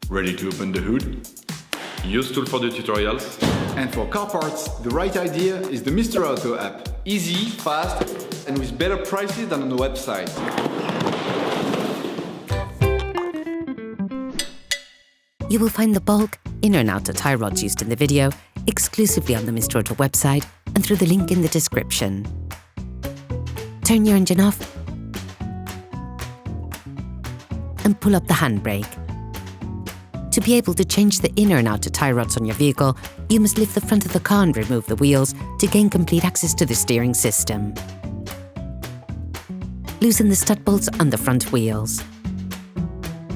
Ready to open the hood? UseTool for the tutorials. And for car parts, the right idea is the Mr. Auto app. Easy, fast, and with better prices than on the website. You will find the bulk, inner and outer tie rods used in the video exclusively on the Mr. Auto website and through the link in the description. Turn your engine off and pull up the handbrake. To be able to change the inner and outer tie rods on your vehicle, you must lift the front of the car and remove the wheels to gain complete access to the steering system. Loosen the stud bolts on the front wheels.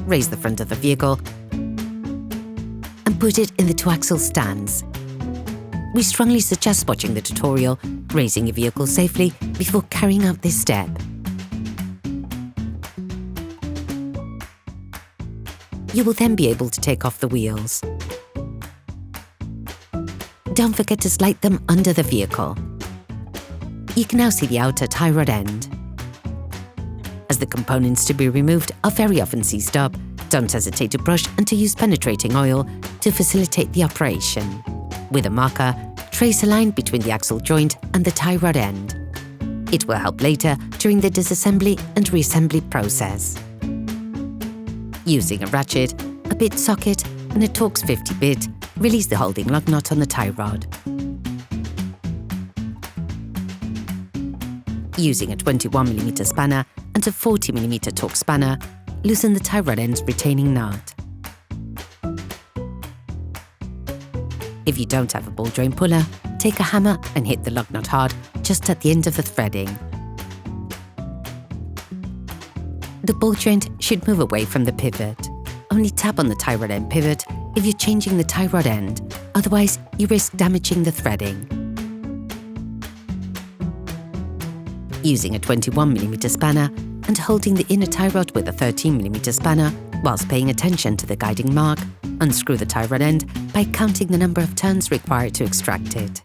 Raise the front of the vehicle and put it in the two-axle stands. We strongly suggest watching the tutorial, raising your vehicle safely before carrying out this step. You will then be able to take off the wheels. Don't forget to slide them under the vehicle. You can now see the outer tie rod end. As the components to be removed are very often seized up, don't hesitate to brush and to use penetrating oil to facilitate the operation. With a marker, trace a line between the axle joint and the tie rod end. It will help later during the disassembly and reassembly process. Using a ratchet, a bit socket and a Torx 50 bit, release the holding lug nut on the tie rod. Using a 21mm spanner and a 40mm Torx spanner, loosen the tie rod end's retaining nut. If you don't have a ball joint puller, take a hammer and hit the lug nut hard just at the end of the threading. The ball joint should move away from the pivot. Only tap on the tie rod end pivot if you're changing the tie rod end, otherwise you risk damaging the threading. Using a 21mm spanner and holding the inner tie rod with a 13mm spanner whilst paying attention to the guiding mark, unscrew the tie rod end by counting the number of turns required to extract it.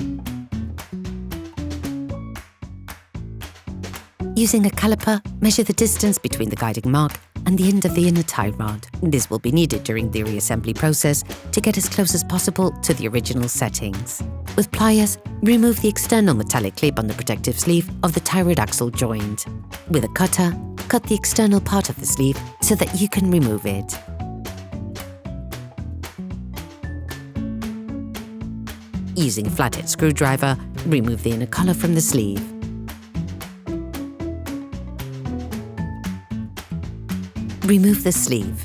Using a caliper, measure the distance between the guiding mark and the end of the inner tie rod. This will be needed during the reassembly process to get as close as possible to the original settings. With pliers, remove the external metallic clip on the protective sleeve of the tie rod axle joint. With a cutter, cut the external part of the sleeve so that you can remove it. Using a flathead screwdriver, remove the inner collar from the sleeve. Remove the sleeve.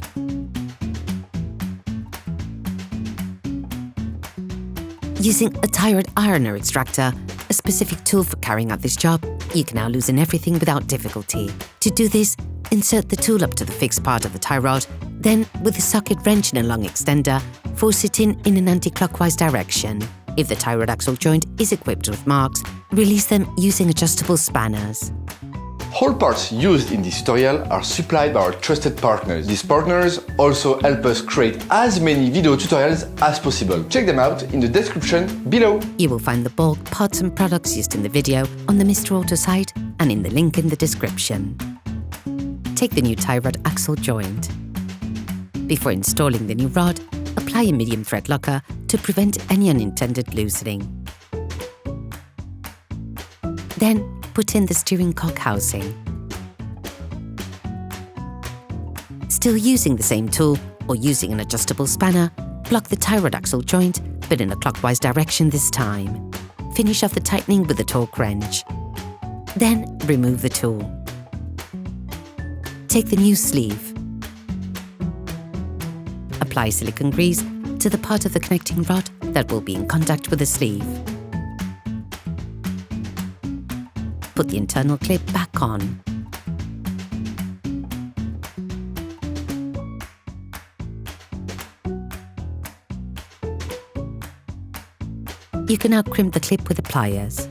Using a tie rod ironer extractor, a specific tool for carrying out this job, you can now loosen everything without difficulty. To do this, insert the tool up to the fixed part of the tie rod, then with a socket wrench and a long extender, force it in an anti-clockwise direction. If the tie rod axle joint is equipped with marks, release them using adjustable spanners. All parts used in this tutorial are supplied by our trusted partners. These partners also help us create as many video tutorials as possible. Check them out in the description below. You will find the bulk parts and products used in the video on the Mr. Auto site and in the link in the description. Take the new tie rod axle joint. Before installing the new rod, apply a medium thread locker to prevent any unintended loosening. Then, put in the steering cock housing. Still using the same tool or using an adjustable spanner, block the tie rod axle joint, but in a clockwise direction this time. Finish off the tightening with a torque wrench. Then remove the tool. Take the new sleeve. Apply silicone grease to the part of the connecting rod that will be in contact with the sleeve. Put the internal clip back on. You can now crimp the clip with the pliers.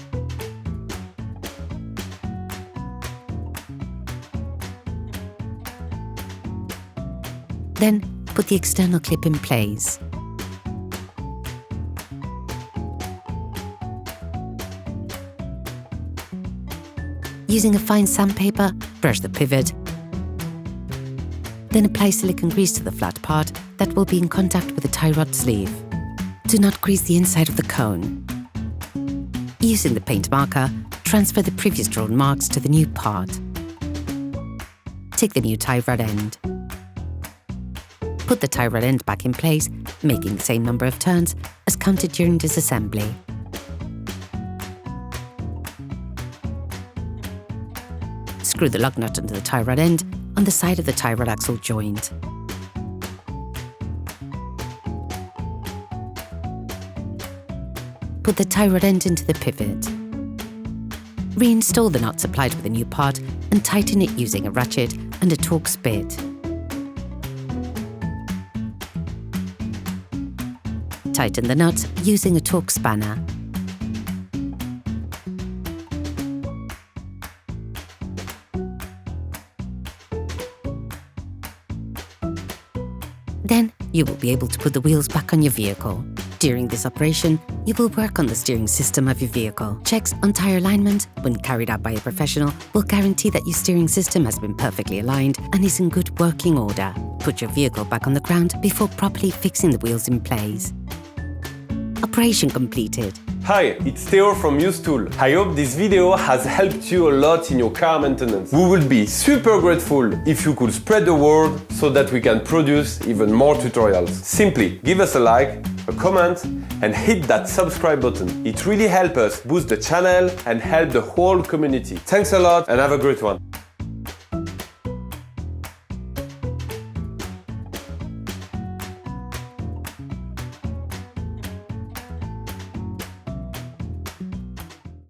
Then put the external clip in place. Using a fine sandpaper, brush the pivot, then apply silicone grease to the flat part that will be in contact with the tie rod sleeve. Do not grease the inside of the cone. Using the paint marker, transfer the previous drawn marks to the new part. Take the new tie rod end. Put the tie rod end back in place, making the same number of turns as counted during disassembly. Screw the lug nut under the tie rod end on the side of the tie rod axle joint. Put the tie rod end into the pivot. Reinstall the nut supplied with the new part and tighten it using a ratchet and a Torx bit. Tighten the nut using a Torx spanner. Then you will be able to put the wheels back on your vehicle. During this operation, you will work on the steering system of your vehicle. Checks on tyre alignment, when carried out by a professional, will guarantee that your steering system has been perfectly aligned and is in good working order. Put your vehicle back on the ground before properly fixing the wheels in place. Operation completed. Hi, it's Theo from UseTool. I hope this video has helped you a lot in your car maintenance. We would be super grateful if you could spread the word so that we can produce even more tutorials. Simply give us a like, a comment, and hit that subscribe button. It really helps us boost the channel and help the whole community. Thanks a lot and have a great one.